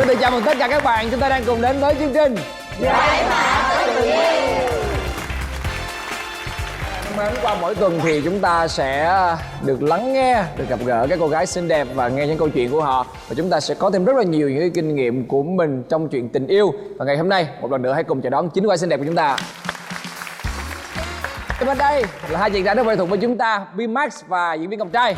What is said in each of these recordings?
Xin được chào mừng tất cả các bạn, chúng ta đang cùng đến với chương trình Giải mã tự nhiên. Qua mỗi tuần thì chúng ta sẽ được lắng nghe, được gặp gỡ các cô gái xinh đẹp và nghe những câu chuyện của họ. Và chúng ta sẽ có thêm rất là nhiều những cái kinh nghiệm của mình trong chuyện tình yêu. Và ngày hôm nay, một lần nữa hãy cùng chào đón chính gái xinh đẹp của chúng ta. Bên đây là hai chị gái rất quen thuộc với chúng ta, Vmax và diễn viên Ngọc Trai.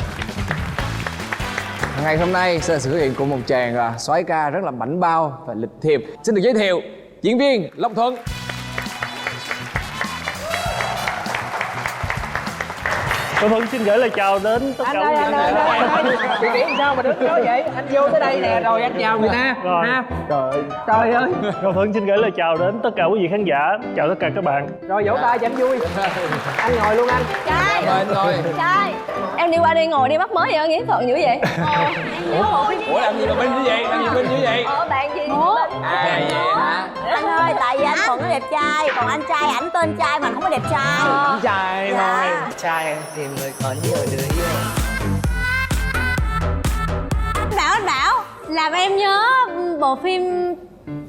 Ngày hôm nay sẽ là sự xuất hiện của một chàng soái ca rất là bảnh bao và lịch thiệp. Xin được giới thiệu diễn viên Long Thuận. Tôi Thuận xin gửi lời chào đến tất cả quý vị khán giả. Vị trí làm sao mà đứng đó vậy? Anh vô tới đây nè rồi anh chào người ta. Rồi. Ha. Trời ơi. Ngọc Thuận xin gửi lời chào đến tất cả quý vị khán giả. Chào tất cả các bạn. Rồi vỗ tay cho anh vui. Anh ngồi luôn anh. Trai. Mời anh ngồi. Trai. Em đi qua đây ngồi đi bắt mới vậy, nghĩa phận dữ vậy? Ủa làm gì mà Minh như vậy? Làm gì Minh như vậy? Bạn gì? À vậy hả? Anh ơi, tại vì anh Thuận nó đẹp trai, còn anh trai ảnh tên trai mà không có đẹp trai. Trai Dạ. thôi. Trai em tìm người còn nhiều đứa yêu. Anh Bảo, làm em nhớ bộ phim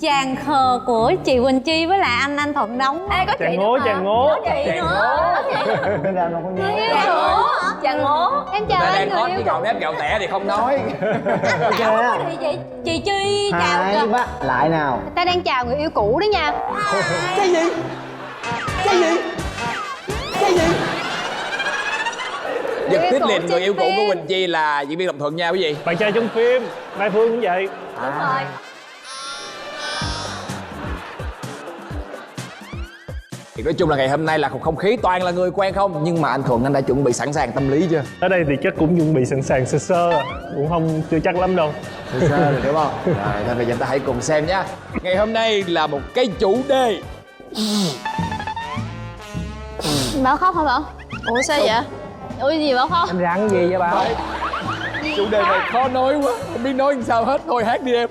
Chàng khờ của chị Quỳnh Chi với lại anh Thuận đóng. Ê, có Chàng chị ngố, nữa chàng hả? ngố. Có chị nữa. Chàng ngố. Chàng ngố. Em chào Đây anh đang hot người cái yêu. gạo nếp gạo tẻ thì không nói. Chị Chi chào. Hai bắt lại nào. Ta đang chào người yêu cũ đó nha. Cái gì? Cái gì? Cái gì? Giật Người yêu tít cũ liền người trên yêu cũ của phim. Quỳnh Chi là diễn viên Long Thuận nha quý vị. Bạn trai trong phim Mai Phương cũng vậy. Đúng rồi. Thì nói chung là ngày hôm nay là không khí toàn là người quen không. Nhưng mà anh Thuận anh đã chuẩn bị sẵn sàng tâm lý chưa? Ở đây thì chắc cũng chuẩn bị sẵn sàng sơ sơ à. Cũng không chưa chắc lắm đâu. Sơ rồi đúng không? Rồi thôi bây giờ ta hãy cùng xem nhé. Ngày hôm nay là một cái chủ đề. Bảo khóc hả Bảo? Ủa sao vậy? Ủa gì Bảo khóc? Em răng gì vậy bà? Chủ đề này khó nói quá, không biết nói làm sao hết. Thôi hát đi em.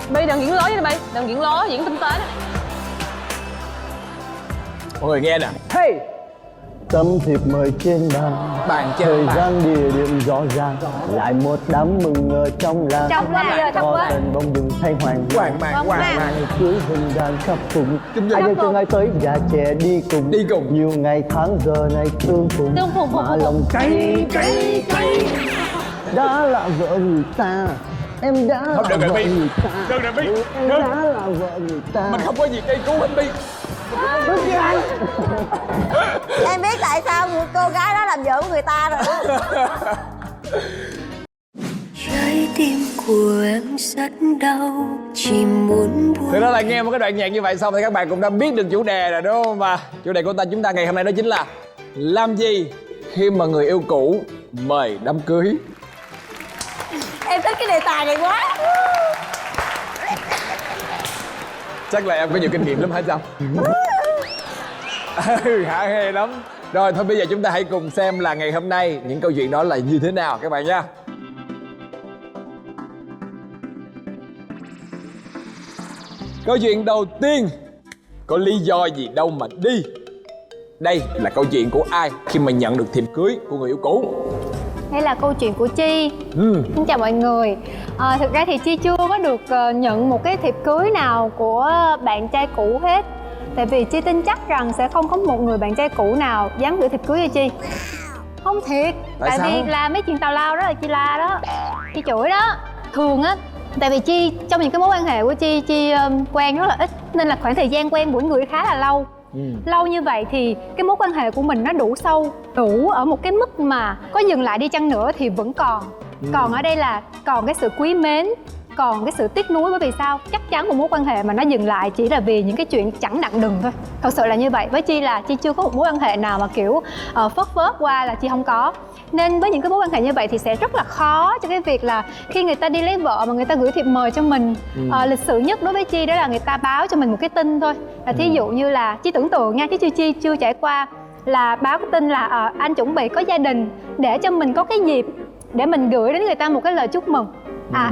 Bi đừng diễn lối vậy Bi, đừng diễn lối, diễn tinh tế đó. Mọi người nghe nè. Hey! Tấm thiệp mời trên Bàn trên thời bàn. gian địa điểm rõ ràng, lại một đám mừng ở trong làng. Trong quá giờ thấp Có quá. tên bông rừng thay hoàng Hoàng màng. ngày cưới hình đàn khắp phụng. Kinh doanh. Ai yêu thương ai tới già trẻ đi cùng. Đi cùng. Nhiều ngày tháng giờ này tương phùng. Tương phùng, phùng, Mà phùng. lòng cay. Đã là vợ người ta. Em đã là Không, đừng vợ rồi, Bi. người ta. Đừng rồi, Bi. Em Đừng. đã là vợ người ta. Mình không có gì cây cứu anh Bi. Em biết tại sao cô gái đó làm vợ của người ta rồi đó. Trái tim của em rất đau, chỉ muốn buông. Từ đó là nghe một cái đoạn nhạc như vậy xong thì các bạn cũng đã biết được chủ đề rồi đúng không? Và chủ đề của chúng ta ngày hôm nay đó chính là làm gì khi mà người yêu cũ mời đám cưới. Em thích cái đề tài này quá. Chắc là em có nhiều kinh nghiệm lắm hả Trâm? Hả hê lắm. Rồi thôi bây giờ chúng ta hãy cùng xem là ngày hôm nay những câu chuyện đó là như thế nào các bạn nha. Câu chuyện đầu tiên, có lý do gì đâu mà đi. Đây là câu chuyện của ai khi mà nhận được thiệp cưới của người yêu cũ. Đây là câu chuyện của Chi. Xin chào mọi người. Thực ra thì Chi chưa có được nhận một cái thiệp cưới nào của bạn trai cũ hết. Tại vì Chi tin chắc rằng sẽ không có một người bạn trai cũ nào dám gửi thiệp cưới cho Chi. Không thiệt. Tại sao? vì làm mấy chuyện tào lao đó là Chi la đó, Chi chửi đó. Thường á, tại vì Chi trong những cái mối quan hệ của Chi quen rất là ít, nên là khoảng thời gian quen mỗi người khá là lâu. Lâu như vậy thì cái mối quan hệ của mình nó đủ sâu, đủ ở một cái mức mà có dừng lại đi chăng nữa thì vẫn còn. Còn ở đây là còn cái sự quý mến, còn cái sự tiếc nuối. Bởi vì sao? Chắc chắn một mối quan hệ mà nó dừng lại chỉ là vì những cái chuyện chẳng đặng đừng thôi. Thật sự là như vậy. Với Chi là Chi chưa có một mối quan hệ nào mà kiểu phớt qua là Chi không có. Nên với những cái mối quan hệ như vậy thì sẽ rất là khó cho cái việc là khi người ta đi lấy vợ mà người ta gửi thiệp mời cho mình. Lịch sự nhất đối với Chi đó là người ta báo cho mình một cái tin thôi. Là thí dụ như là Chi tưởng tượng nha, chứ Chi chưa trải qua, là báo cái tin là anh chuẩn bị có gia đình, để cho mình có cái dịp để mình gửi đến người ta một cái lời chúc mừng.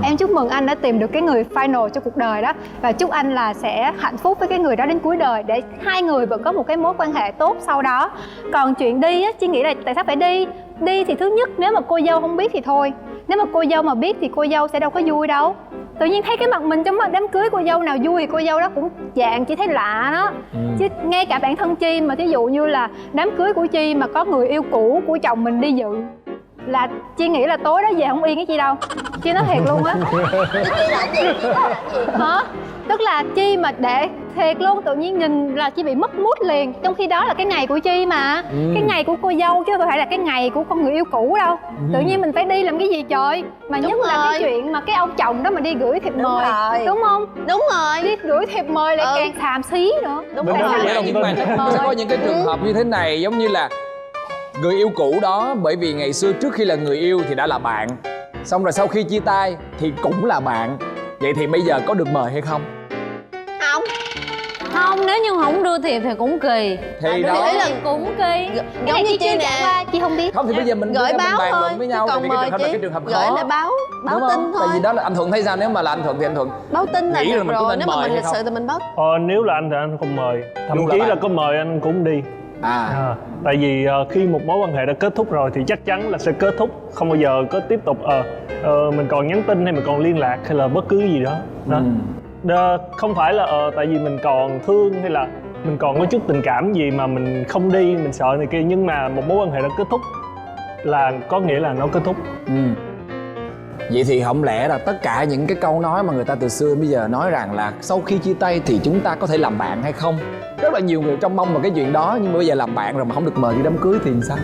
Em chúc mừng anh đã tìm được cái người final cho cuộc đời đó, và chúc anh là sẽ hạnh phúc với cái người đó đến cuối đời, để hai người vẫn có một cái mối quan hệ tốt sau đó. Còn chuyện đi á, Chi nghĩ là tại sao phải đi? Đi thì thứ nhất, nếu mà cô dâu không biết thì thôi. Nếu mà cô dâu mà biết thì cô dâu sẽ đâu có vui đâu. Tự nhiên thấy cái mặt mình trong đám cưới cô dâu nào vui thì cô dâu đó cũng dạng, Chi thấy lạ đó. Chứ ngay cả bản thân Chi mà thí dụ như là đám cưới của Chi mà có người yêu cũ của chồng mình đi dự là Chi nghĩ là tối đó về không yên cái Chi đâu. Chi nói thiệt luôn á. Hả? Tức là Chi mà để thiệt luôn, tự nhiên nhìn là Chi bị mất mood liền. Trong khi đó là cái ngày của Chi mà, cái ngày của cô dâu chứ không phải là cái ngày của con người yêu cũ đâu. Tự nhiên mình phải đi làm cái gì trời. Mà nhất là cái chuyện mà cái ông chồng đó mà đi gửi thiệp mời, đúng không? Đúng rồi. Đi gửi thiệp mời lại càng xàm xí nữa. Đúng Mình rồi. nói vậy Nhưng mà sẽ có những cái trường hợp như thế này, giống như là người yêu cũ đó, bởi vì ngày xưa trước khi là người yêu thì đã là bạn, xong rồi sau khi chia tay thì cũng là bạn. Vậy thì bây giờ có được mời hay không? Không, nếu như không đưa thiệp thì cũng kỳ. Thì đó, Ý là cũng kỳ. Giống như Chi nè, Chi không biết. không thì bây giờ mình Gửi báo bàn thôi, luận với nhau, chứ tại vì còn cái trường hợp mời là cái chứ. trường hợp Gửi khó, là báo đúng không? tin thôi. Tại vì đó là anh Thuận thấy sao, nếu mà là anh Thuận thì anh Thuận Báo tin là nghĩ được là mình có rồi, nên nếu mà mời mình hay lịch không? sự thì mình báo. Nếu là anh thì anh không mời. Thậm Luôn là chí bạn. là có mời anh cũng đi. Tại vì khi một mối quan hệ đã kết thúc rồi thì chắc chắn là sẽ kết thúc, không bao giờ có tiếp tục mình còn nhắn tin hay mình còn liên lạc hay là bất cứ gì đó. Không phải là tại vì mình còn thương hay là mình còn có chút tình cảm gì mà mình không đi, mình sợ này kia, nhưng mà một mối quan hệ đã kết thúc là có nghĩa là nó kết thúc. Vậy thì không lẽ là tất cả những cái câu nói mà người ta từ xưa bây giờ nói rằng là sau khi chia tay thì chúng ta có thể làm bạn hay không? Rất là nhiều người trông mong vào cái chuyện đó, nhưng mà bây giờ làm bạn rồi mà không được mời đi đám cưới thì sao?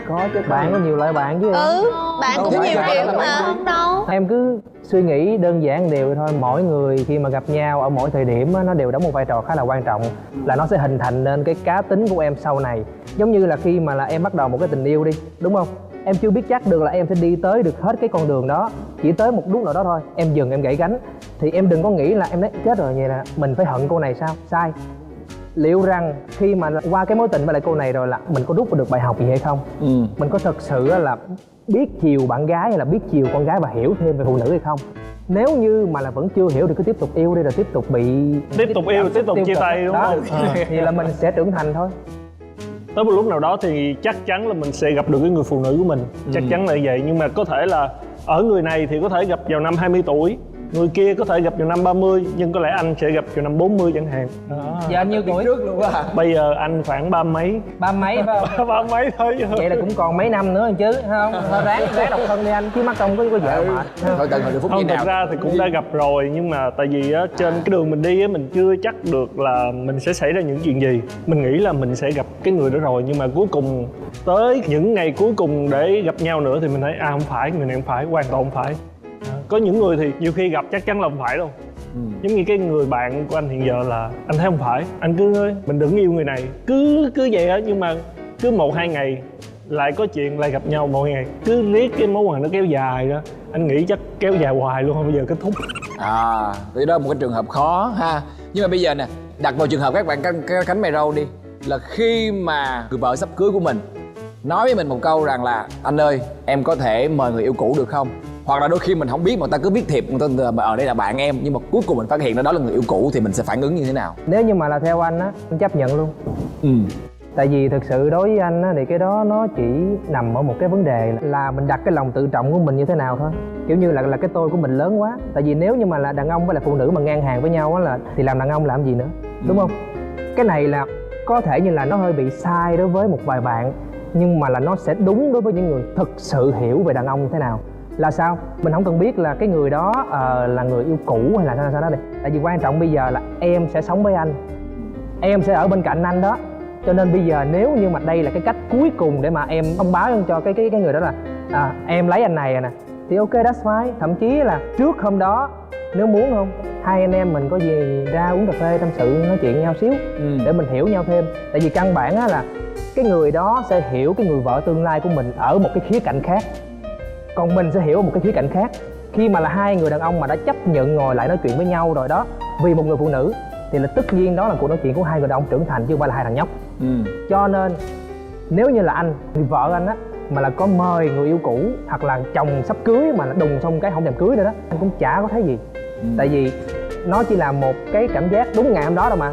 Có chứ, bạn có nhiều loại bạn chứ. Bạn cũng Đâu phải nhiều bạn kiểu là mà. bạn Không đâu. Em cứ suy nghĩ đơn giản điều thôi, mỗi người khi mà gặp nhau ở mỗi thời điểm á, nó đều đóng một vai trò khá là quan trọng, là nó sẽ hình thành nên cái cá tính của em sau này. Giống như là khi mà là em bắt đầu một cái tình yêu đi, đúng không? Em chưa biết chắc được là em sẽ đi tới được hết cái con đường đó, chỉ tới một lúc nào đó thôi em dừng, em gãy gánh. Thì em đừng có nghĩ là em nói chết rồi vậy là mình phải hận cô này sao, sai. Liệu rằng khi mà qua cái mối tình với lại cô này rồi là mình có rút được bài học gì hay không? Mình có thật sự là biết chiều bạn gái hay là biết chiều con gái và hiểu thêm về phụ nữ hay không? Nếu như mà là vẫn chưa hiểu thì cứ tiếp tục yêu đi, rồi tiếp tục bị Tiếp tục yêu, tiếp tục chia tay, đúng đó, không? thì là mình sẽ trưởng thành thôi. Tới một lúc nào đó thì chắc chắn là mình sẽ gặp được cái người phụ nữ của mình. Chắc chắn là vậy, nhưng mà có thể là ở người này thì có thể gặp vào năm 20 tuổi, người kia có thể gặp vào năm 30, nhưng có lẽ anh sẽ gặp vào năm 40 chẳng hạn. Giờ anh nhiêu tuổi? Trước luôn á. Bây giờ anh khoảng ba mấy. Ba mấy phải không? Ba mấy thôi chứ. Vậy là cũng còn mấy năm nữa chứ, không? Thôi ráng độc thân đi anh, chứ mắc công có vợ mệt. Thôi cần được phút Không, giây nào. thật ra thì cũng đã gặp rồi, nhưng mà tại vì á, trên cái đường mình đi á, mình chưa chắc được là mình sẽ xảy ra những chuyện gì. Mình nghĩ là mình sẽ gặp cái người đó rồi, nhưng mà cuối cùng tới những ngày cuối cùng để gặp nhau nữa thì mình thấy không phải, người này không phải, hoàn toàn không phải. Có những người thì nhiều khi gặp chắc chắn là không phải đâu. Giống như cái người bạn của anh hiện giờ là anh thấy không phải, anh cứ nói mình đừng yêu người này, cứ vậy á, nhưng mà cứ 1-2 ngày lại có chuyện, lại gặp nhau mỗi ngày, cứ riết cái mối quan hệ nó kéo dài đó. Anh nghĩ chắc kéo dài hoài luôn, không bao giờ kết thúc. Thì đó là một cái trường hợp khó ha. Nhưng mà bây giờ nè, đặt vào trường hợp các bạn cánh mày râu đi, là khi mà người vợ sắp cưới của mình nói với mình một câu rằng là anh ơi, em có thể mời người yêu cũ được không? Hoặc là đôi khi mình không biết mà người ta cứ viết thiệp, người ta mà ở đây là bạn em, nhưng mà cuối cùng mình phát hiện đó là người yêu cũ thì mình sẽ phản ứng như thế nào? Nếu như mà là theo anh á, anh chấp nhận luôn. Tại vì thực sự đối với anh á, thì cái đó nó chỉ nằm ở một cái vấn đề là mình đặt cái lòng tự trọng của mình như thế nào thôi. Kiểu như là cái tôi của mình lớn quá. Tại vì nếu như mà là đàn ông với lại phụ nữ mà ngang hàng với nhau á là thì làm đàn ông làm gì nữa, đúng không? Cái này là có thể như là nó hơi bị sai đối với một vài bạn, nhưng mà là nó sẽ đúng đối với những người thực sự hiểu về đàn ông như thế nào. Là sao? Mình không cần biết là cái người đó là người yêu cũ hay là sao đó đi. Tại vì quan trọng bây giờ là em sẽ sống với anh, em sẽ ở bên cạnh anh đó. Cho nên bây giờ nếu như mà đây là cái cách cuối cùng để mà em thông báo cho cái người đó là em lấy anh này nè, thì ok, that's fine. Thậm chí là trước hôm đó nếu muốn không, hai anh em mình có gì ra uống cà phê tâm sự nói chuyện nhau xíu để mình hiểu nhau thêm. Tại vì căn bản á là cái người đó sẽ hiểu cái người vợ tương lai của mình ở một cái khía cạnh khác, còn mình sẽ hiểu một cái khía cạnh khác. Khi mà là hai người đàn ông mà đã chấp nhận ngồi lại nói chuyện với nhau rồi đó, vì một người phụ nữ, thì là tất nhiên đó là cuộc nói chuyện của hai người đàn ông trưởng thành chứ không phải là hai thằng nhóc. Cho nên nếu như là anh, người vợ anh á mà là có mời người yêu cũ hoặc là chồng sắp cưới mà đùng xong cái không thèm cưới nữa đó, anh cũng chả có thấy gì. Tại vì nó chỉ là một cái cảm giác đúng ngày hôm đó đâu mà.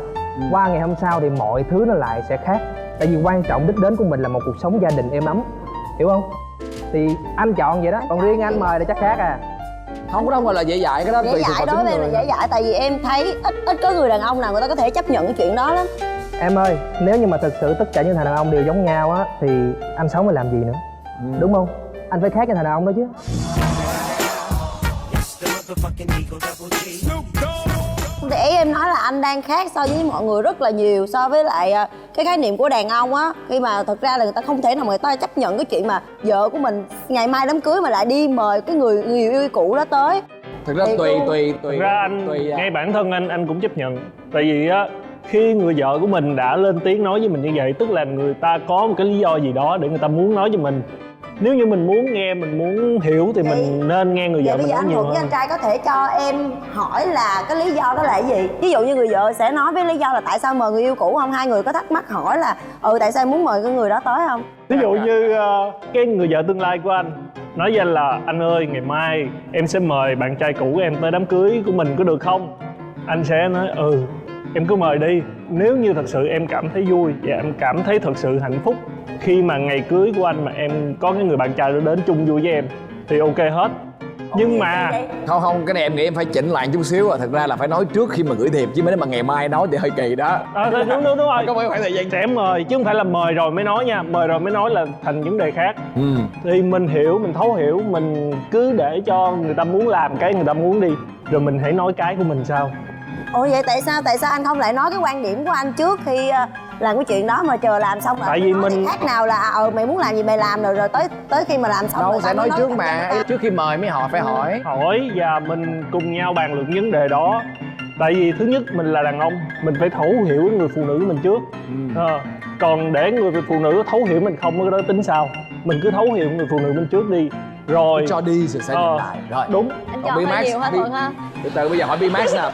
Qua ngày hôm sau thì mọi thứ nó lại sẽ khác. Tại vì quan trọng đích đến của mình là một cuộc sống gia đình êm ấm, hiểu không? Thì anh chọn vậy đó, còn riêng anh mời thì chắc khác à. Không, có gọi là dễ dãi, cái đó Dễ tùy thuộc dãi vào đối tính với em người. là dễ dãi, tại vì em thấy ít có người đàn ông nào người ta có thể chấp nhận cái chuyện đó lắm. Em ơi, nếu như mà thực sự tất cả những thằng đàn ông đều giống nhau á thì anh sống để làm gì nữa? Đúng không? Anh phải khác cái thằng đàn ông đó chứ. Thì ý em nói là anh đang khác so với mọi người rất là nhiều, so với lại cái khái niệm của đàn ông á, khi mà thật ra là người ta không thể nào người ta chấp nhận cái chuyện mà vợ của mình ngày mai đám cưới mà lại đi mời cái người yêu cũ đó tới. Thực ra Thiệt tùy luôn. Thực ra anh tùy ngay bản thân anh cũng chấp nhận. Tại vì á, khi người vợ của mình đã lên tiếng nói với mình như vậy, tức là người ta có một cái lý do gì đó để người ta muốn nói với mình. Nếu như mình muốn nghe, mình muốn hiểu thì mình nên nghe người vợ Vậy bây mình giờ nói anh nhiều Thuận với hơn. anh trai có thể cho em hỏi là cái lý do đó là cái gì? Ví dụ như người vợ sẽ nói với lý do là tại sao mời người yêu cũ không? Hai người có thắc mắc hỏi là tại sao em muốn mời cái người đó tới không? Ví dụ như cái người vợ tương lai của anh nói với anh là anh ơi, ngày mai em sẽ mời bạn trai cũ em tới đám cưới của mình, có được không? Anh sẽ nói em cứ mời đi. Nếu như thật sự em cảm thấy vui và em cảm thấy thật sự hạnh phúc khi mà ngày cưới của anh mà em có cái người bạn trai đó đến chung vui với em thì ok hết. Nhưng mà Không, cái này em nghĩ em phải chỉnh lại chút xíu thật ra là phải nói trước khi mà gửi thiệp, chứ nếu mà ngày mai nói thì hơi kỳ đó. đúng rồi, Có phải khoảng thời gian sẽ mời chứ không phải là mời rồi mới nói nha. Mời rồi mới nói là thành vấn đề khác. Thì mình hiểu, mình thấu hiểu, mình cứ để cho người ta muốn làm cái người ta muốn đi, rồi mình hãy nói cái của mình sau. Ủa vậy tại sao anh không lại nói cái quan điểm của anh trước khi làm cái chuyện đó mà chờ làm xong rồi? Tại vì mình thì khác nào là mày muốn làm gì mày làm rồi tới khi mà làm xong đâu rồi sẽ tao nói mới trước cảm mà giác trước khi mời mới họ phải hỏi. và mình cùng nhau bàn luận vấn đề đó. Tại vì thứ nhất mình là đàn ông, mình phải thấu hiểu người phụ nữ của mình trước. Còn để người phụ nữ thấu hiểu mình không, cái đó tính sao? Mình cứ thấu hiểu người phụ nữ mình trước đi, rồi Cho đi rồi sẽ nhận lại. Rồi đúng. anh Còn chọn B-Max, hơi nhiều hả Thuận ha? Từ từ bây giờ hỏi B-Max nào.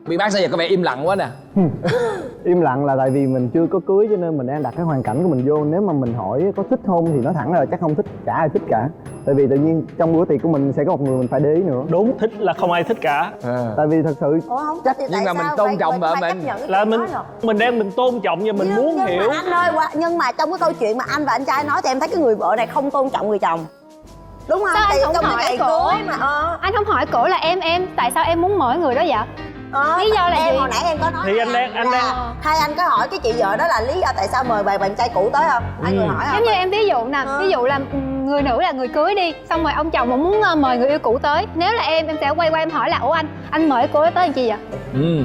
B-Max bây giờ có vẻ im lặng quá nè. Im lặng là tại vì mình chưa có cưới cho nên mình đang đặt cái hoàn cảnh của mình vô. Nếu mà mình hỏi có thích không thì nói thẳng là chắc không thích, chả ai thích cả. Tại vì tự nhiên trong bữa tiệc của mình sẽ có một người mình phải để ý nữa. Đúng, thích là không ai thích cả. Tại vì thật sự Ủa không thích thì Nhưng tại mà mình sao tôn phải- trọng vợ phải mình. chấp nhận cái Là chuyện mình đó rồi? mình tôn trọng và mình muốn hiểu. Mà anh ơi, nhưng mà trong cái câu chuyện mà anh và anh trai nói thì em thấy cái người vợ này không tôn trọng người chồng, đúng không? Sao anh Tại vì không trong cái hỏi ngày cổ? cưới mà Anh không hỏi cổ là em tại sao em muốn mời người đó vậy? Lý do là em gì? hồi nãy em có nói Thì anh là đang- hai anh có hỏi cái chị vợ đó là lý do tại sao mời bạn trai cũ tới không? Hai người hỏi không? Giống như em ví dụ nè, ví dụ là người nữ là người cưới đi, xong rồi ông chồng muốn mời người yêu cũ tới. Nếu là em sẽ quay qua em hỏi là ủa anh mời cô ấy tới làm chi vậy?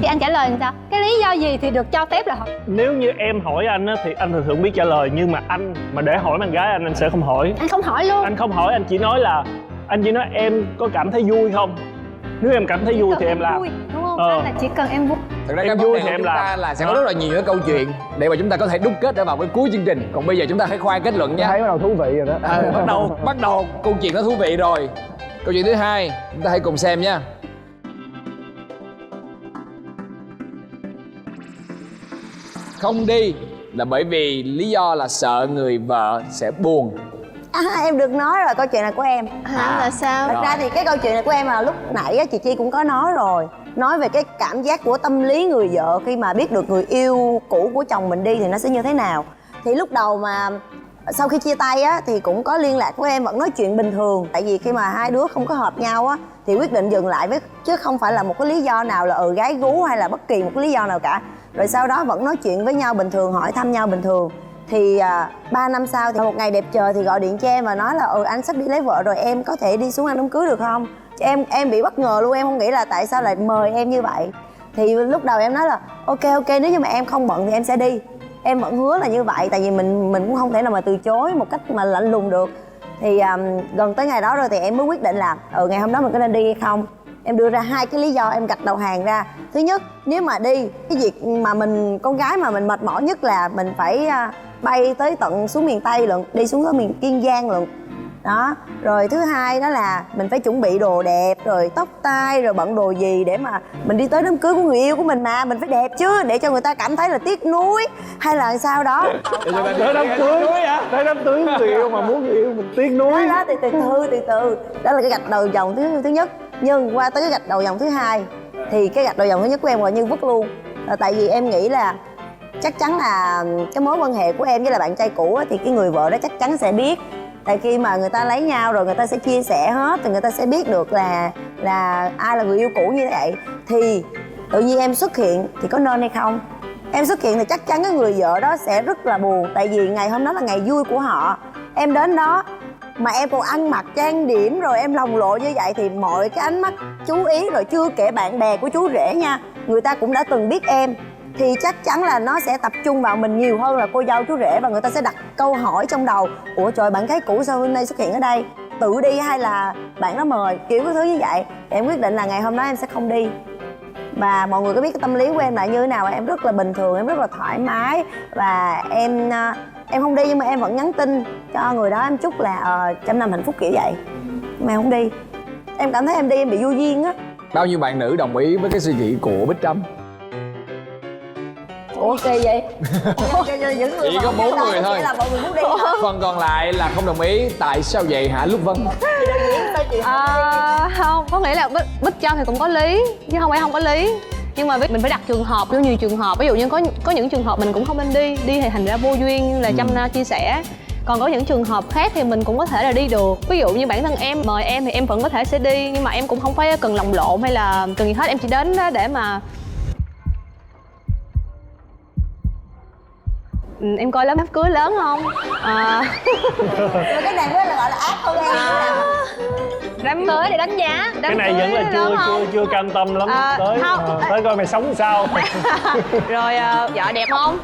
Thì anh trả lời làm sao? Cái lý do gì thì được cho phép là hỏi. Nếu như em hỏi anh á, thì anh thường thường biết trả lời. Nhưng mà anh mà để hỏi bạn gái anh sẽ không hỏi. Anh không hỏi luôn. Anh không hỏi, anh chỉ nói là em có cảm thấy vui không? Nếu em cảm thấy vui thì em làm. Vui, đúng không? Anh là chỉ cần em vui. Thực ra Em cái vui vấn đề thì của em chúng làm. ta là sẽ có rất là nhiều cái câu chuyện để mà chúng ta có thể đúc kết ở vào cái cuối chương trình. Còn bây giờ chúng ta hãy khoan kết luận nha. thấy bắt đầu thú vị rồi đó. Bắt đầu câu chuyện nó thú vị rồi. Câu chuyện thứ hai chúng ta hãy cùng xem nha. Không đi là bởi vì lý do là sợ người vợ sẽ buồn. Em được nói rồi, câu chuyện này của em. Là sao? Thật ra thì cái câu chuyện này của em là lúc nãy á, chị Chi cũng có nói rồi. Nói về cái cảm giác của tâm lý người vợ khi mà biết được người yêu cũ của chồng mình đi thì nó sẽ như thế nào. Thì lúc đầu mà sau khi chia tay á thì cũng có liên lạc với em, vẫn nói chuyện bình thường. Tại vì khi mà hai đứa không có hợp nhau á thì quyết định dừng lại, với chứ không phải là một cái lý do nào là gái gú hay là bất kỳ một cái lý do nào cả. Rồi sau đó vẫn nói chuyện với nhau bình thường, hỏi thăm nhau bình thường. Thì 3 năm sau thì một ngày đẹp trời thì gọi điện cho em và nói là anh sắp đi lấy vợ rồi, em có thể đi xuống ăn đám cưới được không? Em bị bất ngờ luôn, em không nghĩ là tại sao lại mời em như vậy. Thì lúc đầu em nói là ok nếu như mà em không bận thì em sẽ đi. Em vẫn hứa là như vậy, tại vì mình cũng không thể nào mà từ chối một cách mà lạnh lùng được. Thì gần tới ngày đó rồi thì em mới quyết định là ngày hôm đó mình có nên đi hay không. Em đưa ra hai cái lý do, em gạch đầu hàng ra. Thứ nhất, nếu mà đi, cái việc mà con gái mà mình mệt mỏi nhất là mình phải bay tới tận xuống miền Tây lận, đi xuống tới miền Kiên Giang lận. Đó, rồi thứ hai đó là mình phải chuẩn bị đồ đẹp, rồi tóc tai, rồi bận đồ gì để mà mình đi tới đám cưới của người yêu của mình mà. Mình phải đẹp chứ, để cho người ta cảm thấy là tiếc nuối hay là sao đó. Tới đám cưới hả? Tới đám cưới người yêu mà muốn người yêu mình tiếc nuối. Đó, từ từ. Đó là cái gạch đầu dòng thứ nhất. Nhưng qua tới cái gạch đầu dòng thứ hai thì cái gạch đầu dòng thứ nhất của em gọi như vứt luôn. Tại vì em nghĩ là chắc chắn là cái mối quan hệ của em với là bạn trai cũ thì cái người vợ đó chắc chắn sẽ biết Tại khi mà người ta lấy nhau rồi người ta sẽ chia sẻ hết, thì người ta sẽ biết được là ai là người yêu cũ như vậy. Thì tự nhiên em xuất hiện thì có nên hay không? Em xuất hiện thì chắc chắn cái người vợ đó sẽ rất là buồn. Tại vì ngày hôm đó là ngày vui của họ. Em đến đó mà em còn ăn mặc trang điểm rồi em lồng lộ như vậy thì mọi cái ánh mắt chú ý, rồi chưa kể bạn bè của chú rể nha, người ta cũng đã từng biết em, thì chắc chắn là nó sẽ tập trung vào mình nhiều hơn là cô dâu chú rể. Và người ta sẽ đặt câu hỏi trong đầu: ủa trời, bạn gái cũ sao hôm nay xuất hiện ở đây, tự đi hay là bạn nó mời, kiểu cái thứ như vậy. Em quyết định là ngày hôm đó em sẽ không đi. Và mọi người có biết cái tâm lý của em là như thế nào? Em rất là bình thường, em rất là thoải mái. Và em không đi nhưng mà em vẫn nhắn tin cho người đó, em chúc là trăm năm hạnh phúc kiểu vậy. Mà em không đi. Em cảm thấy em đi em bị vô duyên á. Bao nhiêu bạn nữ đồng ý với cái suy nghĩ của Bích Trâm? Ủa kỳ vậy? Chỉ có 4 người thôi. Là mọi người muốn đi hả? Phần còn lại là không đồng ý. Tại sao vậy hả Lúc Vân? Không, có nghĩa là Bích Trâm thì cũng có lý, chứ không phải không có lý. Nhưng mà mình phải đặt trường hợp, có nhiều trường hợp. Ví dụ như có những trường hợp mình cũng không nên đi thì thành ra vô duyên như là Trâm chia sẻ. Còn có những trường hợp khác thì mình cũng có thể là đi được. Ví dụ như bản thân em mời em thì em vẫn có thể sẽ đi, nhưng mà em cũng không phải cần lồng lộn hay là cần gì hết. Em chỉ đến đó để mà em coi đám cưới lớn không? Cái này mới là gọi là ác hơn em. Đám cưới để đánh giá. Cái này vẫn là chưa cam tâm lắm. Tới coi mày sống sao. Rồi vợ đẹp không?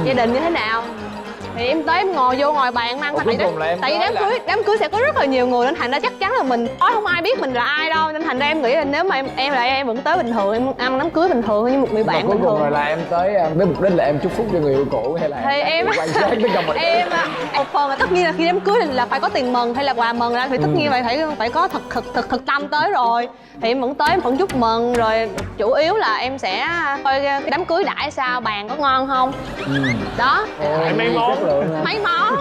Gia đình như thế nào? Thì em tới em ngồi bàn mang. Tại vì đám cưới sẽ có rất là nhiều người, nên thành ra chắc chắn là mình không ai biết mình là ai đâu, nên thành ra em nghĩ là nếu mà em là em vẫn tới bình thường, em ăn đám cưới bình thường như một người bạn bình thường. Cuối cùng rồi là em tới với mục đích là em chúc phúc cho người yêu cũ hay là thì em một phần là tất nhiên là khi đám cưới là phải có tiền mừng hay là quà mừng ra, thì tất nhiên phải có thực tâm tới rồi. Thì em vẫn tới, em vẫn chúc mừng rồi. Chủ yếu là em sẽ coi cái đám cưới đãi sao, bàn có ngon không. Đó. Mấy món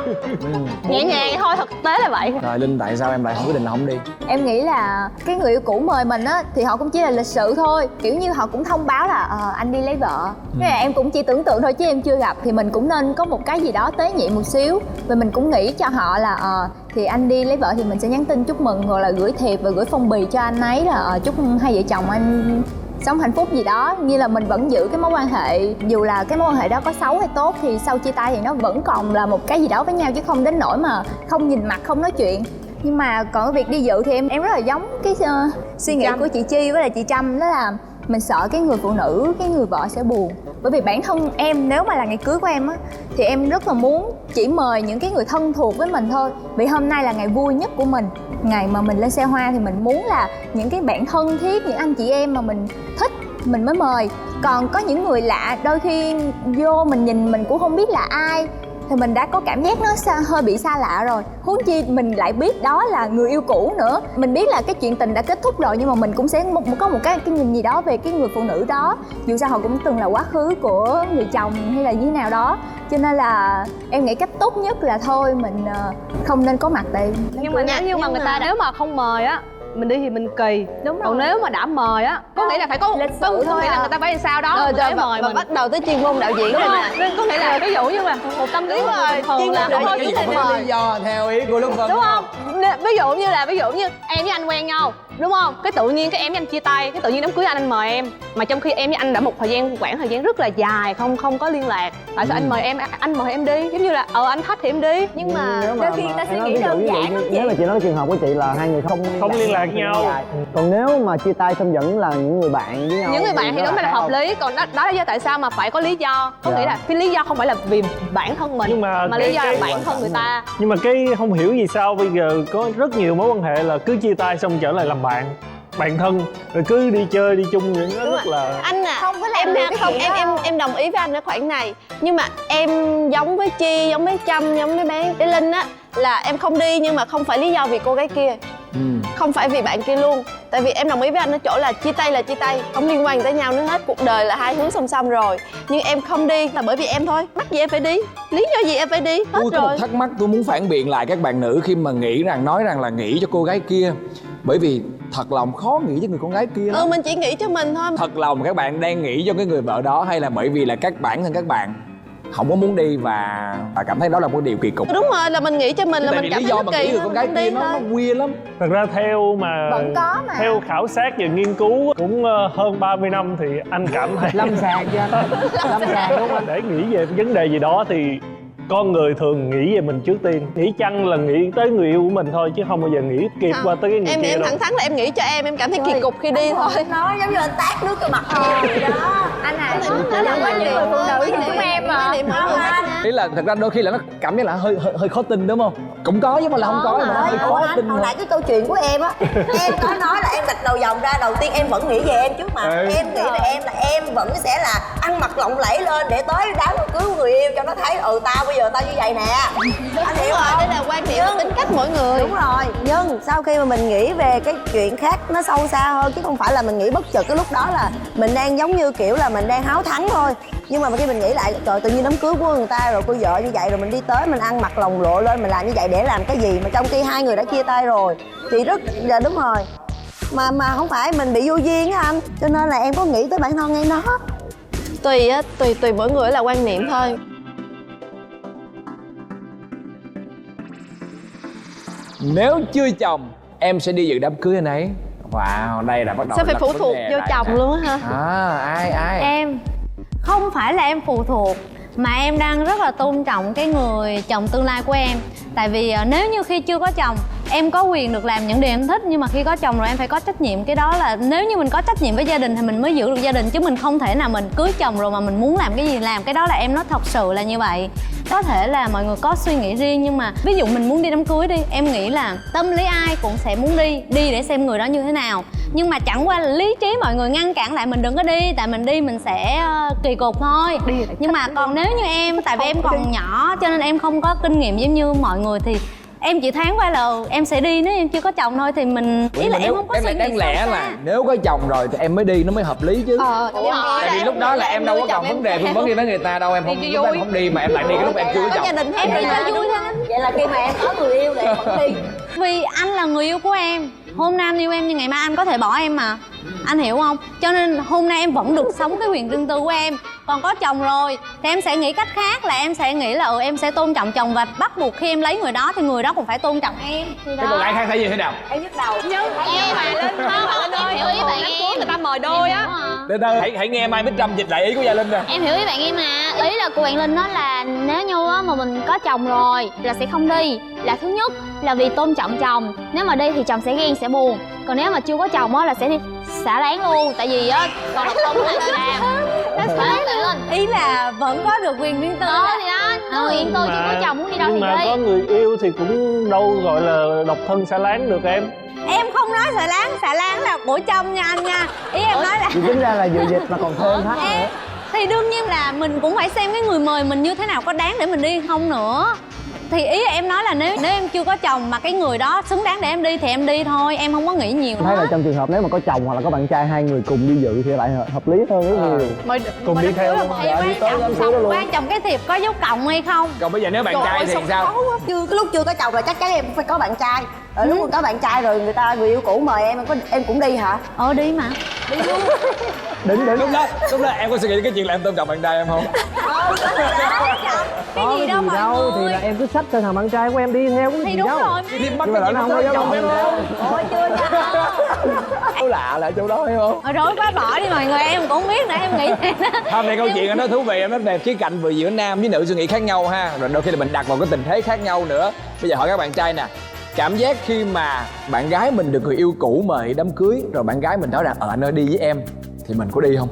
nhẹ nhàng thôi, thực tế là vậy. Rồi Linh, tại sao em lại không quyết định là không đi? Em nghĩ là cái người yêu cũ mời mình á thì họ cũng chỉ là lịch sự thôi, kiểu như họ cũng thông báo là anh đi lấy vợ. Thế là em cũng chỉ tưởng tượng thôi chứ em chưa gặp, thì mình cũng nên có một cái gì đó tế nhị một xíu. Và mình cũng nghĩ cho họ là thì anh đi lấy vợ thì mình sẽ nhắn tin chúc mừng, hoặc là gửi thiệp và gửi phong bì cho anh ấy là chúc hai vợ chồng anh sống hạnh phúc gì đó. Như là mình vẫn giữ cái mối quan hệ, dù là cái mối quan hệ đó có xấu hay tốt thì sau chia tay thì nó vẫn còn là một cái gì đó với nhau, chứ không đến nỗi mà không nhìn mặt, không nói chuyện. Nhưng mà còn cái việc đi dự thì em rất là giống cái suy nghĩ của chị Chi với lại chị Trâm, đó là mình sợ cái người phụ nữ, cái người vợ sẽ buồn. Bởi vì bản thân em, nếu mà là ngày cưới của em á, thì em rất là muốn chỉ mời những cái người thân thuộc với mình thôi. Vì hôm nay là ngày vui nhất của mình, ngày mà mình lên xe hoa, thì mình muốn là những cái bạn thân thiết, những anh chị em mà mình thích mình mới mời. Còn có những người lạ, đôi khi vô mình nhìn mình cũng không biết là ai, thì mình đã có cảm giác nó hơi bị xa lạ rồi. Huống chi mình lại biết đó là người yêu cũ nữa. Mình biết là cái chuyện tình đã kết thúc rồi, nhưng mà mình cũng sẽ có một cái nhìn gì đó về cái người phụ nữ đó. Dù sao họ cũng từng là quá khứ của người chồng hay là như thế nào đó. Cho nên là em nghĩ cách tốt nhất là thôi mình không nên có mặt đây. Nhưng mà nếu như mà người ta nếu mà không mời á, mình đi thì mình kỳ. Đúng rồi. Còn nếu mà đã mời á, có nghĩa là phải có lịch sự thôi, nghĩa là người ta phải sao đó rồi mới mời mình. Bắt đầu tới chuyên môn đạo diễn Đúng rồi không? nè. Nên có nghĩa là ví dụ như là một tâm lý của người bình thường là không thôi Cái chỉ gì thể cũng có mời. lý do theo ý của Lúc Vân. Đúng không? Ví dụ như em với anh quen nhau, đúng không? Cái tự nhiên cái em với anh chia tay, cái tự nhiên đám cưới anh mời em, mà trong khi em với anh đã một quãng thời gian rất là dài không có liên lạc. Tại sao anh mời em đi? Giống như là anh thích thì em đi. Nhưng mà đôi khi ta suy nghĩ đơn giản lắm. Nếu mà chị nói trường hợp của chị là hai người không liên lạc nhau. Còn nếu mà chia tay xong vẫn là những người bạn với nhau, những người bạn thì đúng là hợp lý. Còn đó là do tại sao mà phải có lý do. Có nghĩa là cái lý do không phải là vì bản thân mình, mà lý do là bản thân người ta. Nhưng mà cái không hiểu vì sao bây giờ có rất nhiều mối quan hệ là cứ chia tay xong trở lại làm bạn thân, rồi cứ đi chơi đi chung vậy, nó rất là anh không có làm được cái gì em đồng ý với anh ở khoảng này. Nhưng mà em giống với Chi, giống với Trâm, giống với bé Linh á, là em không đi nhưng mà không phải lý do vì cô gái kia, không phải vì bạn kia luôn. Tại vì em đồng ý với anh ở chỗ là chia tay, không liên quan tới nhau nữa hết. Cuộc đời là hai hướng song song rồi. Nhưng em không đi là bởi vì em thôi. Mắc gì em phải đi, lý do gì em phải đi, hết Tôi có rồi. một thắc mắc, tôi muốn phản biện lại các bạn nữ khi mà nói rằng là nghĩ cho cô gái kia. Bởi vì thật lòng khó nghĩ cho người con gái kia lắm. Mình chỉ nghĩ cho mình thôi. Thật lòng các bạn đang nghĩ cho cái người vợ đó, hay là bởi vì là bản thân các bạn không có muốn đi và cảm thấy đó là một điều kỳ cục. Đúng rồi, là mình nghĩ cho mình là Tại mình vì cảm lý thấy do nó mà nghĩ kỳ được con gái mình kia đi nó thôi. weird lắm. Thật ra theo mà Vẫn có mà. theo khảo sát và nghiên cứu cũng hơn 30 năm thì anh cảm thấy lâm sàng cho anh. Lâm sàng đúng không? để nghĩ về vấn đề gì đó thì con người thường nghĩ về mình trước tiên. Nghĩ chăng là nghĩ tới người yêu của mình thôi chứ không bao giờ nghĩ kịp qua tới cái người Em kia em đâu. thẳng thắn là em nghĩ cho em cảm thấy kỳ cục khi đi thôi. Nói giống như anh tát nước vào mặt thôi vậy đó. Anh nó là quá nhiều người phụ nữ như chúng em mà. Ý là thật ra đôi khi là nó cảm giác là hơi khó tin đúng không? Cũng có chứ mà là không có mà nó hơi khó tin. Hồi nãy cái câu chuyện của em á, em có nói là em đặt đầu dòng ra, đầu tiên em vẫn nghĩ về em trước mà. Em nghĩ về em là em vẫn sẽ là ăn mặc lộng lẫy lên để tới đám cưới của người yêu cho nó thấy tao bây giờ tao như vậy nè. Anh hiểu Rồi, không? đây là quan điểm tính cách mỗi người. Đúng rồi, nhưng sau khi mà mình nghĩ về cái chuyện khác nó sâu xa hơn, chứ không phải là mình nghĩ bất chợt cái lúc đó là mình đang giống như kiểu là mình đang háo thắng thôi. Nhưng mà khi mình nghĩ lại, trời, tự nhiên đám cưới của người ta rồi cô vợ như vậy, rồi mình đi tới mình ăn mặc lồng lộ lên, mình làm như vậy để làm cái gì mà trong khi hai người đã chia tay rồi thì rất là đúng rồi. Mà không phải mình bị vô duyên á anh, cho nên là em có nghĩ tới bản thân em đó. Tùy mỗi người là quan niệm thôi. Nếu chưa chồng em sẽ đi dự đám cưới anh ấy. Wow, đây là bắt đầu Sao phải đặt phụ vấn thuộc đề vô lại chồng nè. luôn á hả? Ai Em không phải là em phụ thuộc, mà em đang rất là tôn trọng cái người chồng tương lai của em. Tại vì nếu như khi chưa có chồng em có quyền được làm những điều em thích, nhưng mà khi có chồng rồi em phải có trách nhiệm. Cái đó là nếu như mình có trách nhiệm với gia đình thì mình mới giữ được gia đình, chứ mình không thể nào mình cưới chồng rồi mà mình muốn làm cái gì làm. Cái đó là em nói thật sự là như vậy. Có thể là mọi người có suy nghĩ riêng, nhưng mà ví dụ mình muốn đi đám cưới đi, em nghĩ là tâm lý ai cũng sẽ muốn đi để xem người đó như thế nào. Nhưng mà chẳng qua là lý trí mọi người ngăn cản lại mình đừng có đi, tại mình đi mình sẽ kỳ cục thôi. Nhưng mà còn nếu như em, tại vì em còn nhỏ cho nên em không có kinh nghiệm giống như mọi người, thì em chỉ thoáng qua là em sẽ đi nếu em chưa có chồng thôi. Thì mình ý là em không có suy nghĩ đáng lẽ sâu xa. là nếu có chồng rồi thì em mới đi nó mới hợp lý chứ. Tại vì lúc đó là em đâu có còn vấn đề phương vấn đi với người ta đâu, em không lúc đó em không đi mà em lại đi cái lúc em chưa có chồng. Gia đình Em đi cho vui thôi. Vậy là khi mà em có người yêu thì em vẫn đi. Vì anh là người yêu của em, hôm nay anh yêu em nhưng ngày mai anh có thể bỏ em mà, anh hiểu không? Cho nên hôm nay em vẫn được sống cái quyền riêng tư của em. Còn có chồng rồi thì em sẽ nghĩ cách khác, là em sẽ nghĩ là em sẽ tôn trọng chồng, và bắt buộc khi em lấy người đó thì người đó cũng phải tôn trọng em. Thì Cái cô gái khác thấy như thế nào? Em nhức đầu. Em mà lên đôi hiểu ý bạn đám em. cưới người ta mời đôi á. Từ từ hãy nghe Mai Bích Trâm dịch lại ý của Gia Linh nè. Em hiểu ý bạn em mà. Ý là của bạn Linh đó là nếu như mà mình có chồng rồi là sẽ không đi. Là thứ nhất là vì tôn trọng chồng. Nếu mà đi thì chồng sẽ ghen, sẽ buồn. Còn nếu mà chưa có chồng á là sẽ đi xả láng luôn. Tại vì á còn độc thân là người làm. Ý là vẫn có được quyền riêng tư. Đó thì đó, có quyền riêng tư chứ có chồng muốn đi đâu Nhưng thì mà đi. có người yêu thì cũng đâu gọi là độc thân xả láng được em. Em không nói xả láng là của chồng nha anh nha. Ý em nói là Thì tính ra là vừa dịch mà còn thêm thắt nữa. thì đương nhiên là mình cũng phải xem cái người mời mình như thế nào, có đáng để mình đi không nữa. Thì ý em nói là nếu em chưa có chồng mà cái người đó xứng đáng để em đi thì em đi thôi, em không có nghĩ nhiều Thấy là hết. trong trường hợp nếu mà có chồng hoặc là có bạn trai, hai người cùng đi dự thì lại hợp lý hơn rất nhiều. Cùng đi theo luôn. Thì quan trọng cái thiệp có dấu cộng hay không. Còn bây giờ nếu bạn trai thì sao? Chưa, cái lúc chưa có chồng là chắc chắn em phải có bạn trai. Ở lúc mà có bạn trai rồi người yêu cũ mời em cũng đi hả? Đi mà. Đính Lúc đó em có suy nghĩ cái chuyện là em tôn trọng bạn trai em không? Cái gì đâu mọi đâu thì người. là em cứ xách theo thằng bạn trai của em đi theo cái Thì gì đúng đâu. rồi. Thì bắt Nhưng mà cái nó chuyện không có dấu chồng cộng em đâu. đâu. Ôi chưa nha. Chỗ lạ là chỗ đó hiểu không? Rồi rối quá bỏ đi mọi người, em cũng không biết nữa, em nghĩ vậy đó. Hôm nay câu chuyện nó thú vị, em nói về khía cạnh vừa giữa nam với nữ suy nghĩ khác nhau ha. Rồi đôi khi là mình đặt vào cái tình thế khác nhau nữa. Bây giờ hỏi các bạn trai nè, cảm giác khi mà bạn gái mình được người yêu cũ mời đám cưới rồi bạn gái mình nói rằng anh ơi đi với em thì mình có đi không?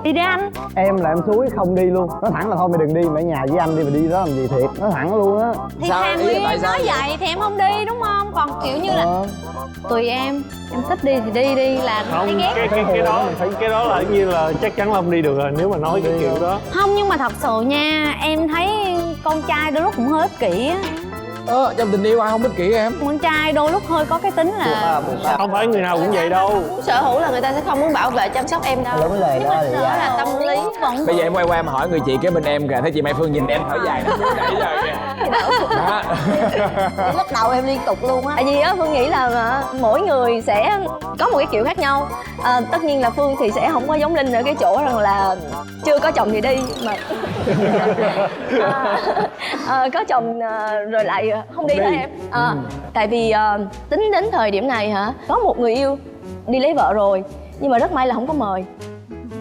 Đi đi anh. Em là em suối không đi luôn. Nói thẳng là thôi mày đừng đi, mày ở nhà với anh đi, mày đi đó làm gì thiệt. Nói thẳng luôn á. Thì Sao? Hàng Ý là Nguyên tại sao nói vậy? vậy thì em không đi đúng không? Còn kiểu như là tùy em thích đi thì đi là thấy Không, ghét. cái đó là như là chắc chắn là không đi được rồi nếu mà nói cái kiểu đó. Không, nhưng mà thật sự nha, em thấy con trai đôi lúc cũng hơi ích kỷ á. Trong tình yêu ai không ích kỷ em? Con trai đôi lúc hơi có cái tính là Không phải người nào cũng vậy đâu. Sở hữu là người ta sẽ không muốn bảo vệ chăm sóc em đâu. Vấn đề đó thì Đó là tâm lý. vẫn Bây giờ em quay qua em hỏi người chị kế bên em kìa, thấy chị Mai Phương nhìn em thở dài nãy giờ kìa. Đó. Lúc đầu em liên tục luôn á. Tại vì á Phương nghĩ là mỗi người sẽ có một cái kiểu khác nhau. Tất nhiên là Phương thì sẽ không có giống Linh ở cái chỗ rằng là chưa có chồng thì đi mà có chồng rồi lại không đi hả em? Tại vì tính đến thời điểm này hả, có một người yêu đi lấy vợ rồi nhưng mà rất may là không có mời.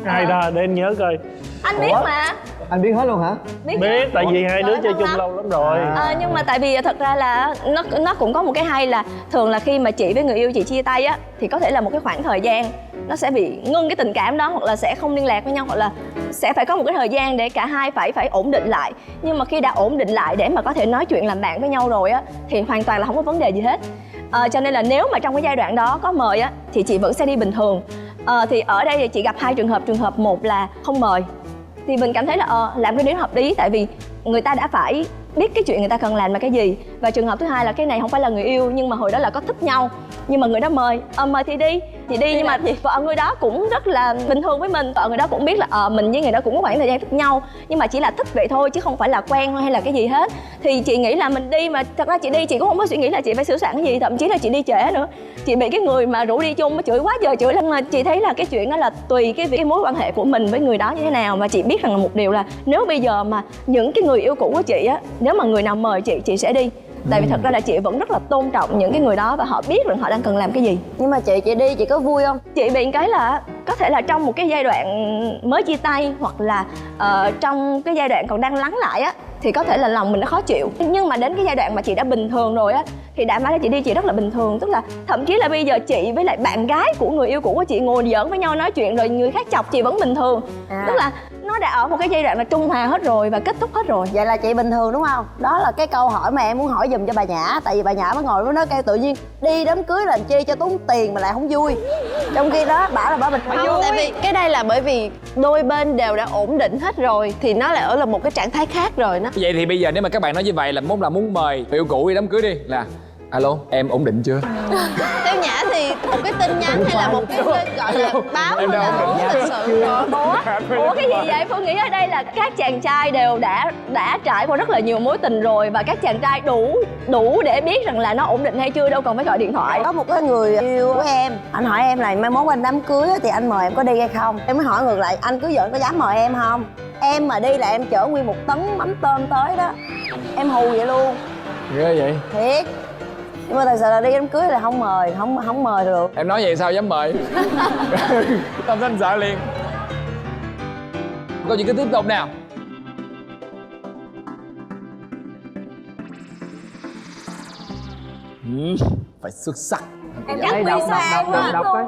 Ai ra để em nhớ coi. Anh biết mà. Anh biết hết luôn hả? Biết tại vì hai đứa chơi chung lâu lắm rồi. Nhưng mà tại vì thật ra là nó cũng có một cái hay là thường là khi mà chị với người yêu chị chia tay á thì có thể là một cái khoảng thời gian nó sẽ bị ngưng cái tình cảm đó, hoặc là sẽ không liên lạc với nhau, hoặc là sẽ phải có một cái thời gian để cả hai phải ổn định lại. Nhưng mà khi đã ổn định lại để mà có thể nói chuyện làm bạn với nhau rồi á thì hoàn toàn là không có vấn đề gì hết. Cho nên là nếu mà trong cái giai đoạn đó có mời á thì chị vẫn sẽ đi bình thường. Thì ở đây thì chị gặp hai trường hợp. Trường hợp một là không mời thì mình cảm thấy là làm cái điều hợp lý, tại vì người ta đã phải biết cái chuyện người ta cần làm là cái gì. Và trường hợp thứ hai là cái này không phải là người yêu nhưng mà hồi đó là có thích nhau, nhưng mà người đó mời mời thì đi nhưng mà vợ người đó cũng rất là bình thường với mình. Vợ người đó cũng biết là mình với người đó cũng có khoảng thời gian thích nhau, nhưng mà chỉ là thích vậy thôi chứ không phải là quen hay là cái gì hết. Thì chị nghĩ là mình đi, mà thật ra chị đi chị cũng không có suy nghĩ là chị phải sửa soạn cái gì, thậm chí là chị đi trễ nữa. Chị bị cái người mà rủ đi chung chửi quá trời chửi lắm. Mà chị thấy là cái chuyện đó là tùy cái mối quan hệ của mình với người đó như thế nào. Mà chị biết rằng là một điều là nếu bây giờ mà những cái người yêu cũ của chị á, nếu mà người nào mời chị sẽ đi. Tại vì thật ra là chị vẫn rất là tôn trọng những cái người đó và họ biết rằng họ đang cần làm cái gì. Nhưng mà chị đi chị có vui không? Chị bị cái là có thể là trong một cái giai đoạn mới chia tay hoặc là trong cái giai đoạn còn đang lắng lại á thì có thể là lòng mình nó khó chịu. Nhưng mà đến cái giai đoạn mà chị đã bình thường rồi á thì đã nói là chị đi chị rất là bình thường. Tức là thậm chí là bây giờ chị với lại bạn gái của người yêu cũ của chị ngồi giỡn với nhau nói chuyện rồi người khác chọc chị vẫn bình thường. Tức là nó đã ở một cái giai đoạn là trung hòa hết rồi và kết thúc hết rồi. Vậy là chị bình thường đúng không? Đó là cái câu hỏi mà em muốn hỏi giùm cho bà Nhã. Tại vì bà Nhã mới ngồi với nó kêu tự nhiên đi đám cưới làm chi cho tốn tiền mà lại không vui. Trong khi đó bảo là bảo bình thường. Không, tại vì cái đây là bởi vì đôi bên đều đã ổn định hết rồi thì nó lại ở là một cái trạng thái khác rồi nó. Vậy thì bây giờ nếu mà các bạn nói như vậy là muốn mời người yêu cũ đi đám cưới đi là alo em ổn định chưa? Theo Nhã thì một cái tin nhắn hay là một cái gọi là báo hay là hôn lịch sự rồi. Ủa cái gì vậy? Phương nghĩ ở đây là các chàng trai đều đã trải qua rất là nhiều mối tình rồi và các chàng trai đủ để biết rằng là nó ổn định hay chưa, đâu còn phải gọi điện thoại. Có một cái người yêu của em, anh hỏi em là mai mốt anh đám cưới thì anh mời em có đi hay không? Em mới hỏi ngược lại anh cưới vợ có dám mời em không? Em mà đi là em chở nguyên 1 tấn mắm tôm tới đó. Em hù vậy luôn. Ghê vậy? Thiệt. Nhưng mà thật sự là đi đám cưới là không mời được. Em nói vậy sao dám mời? Tâm Thanh sợ liền. Câu chuyện cứ tiếp tục nào. Phải xuất sắc. Em chắc đọc coi.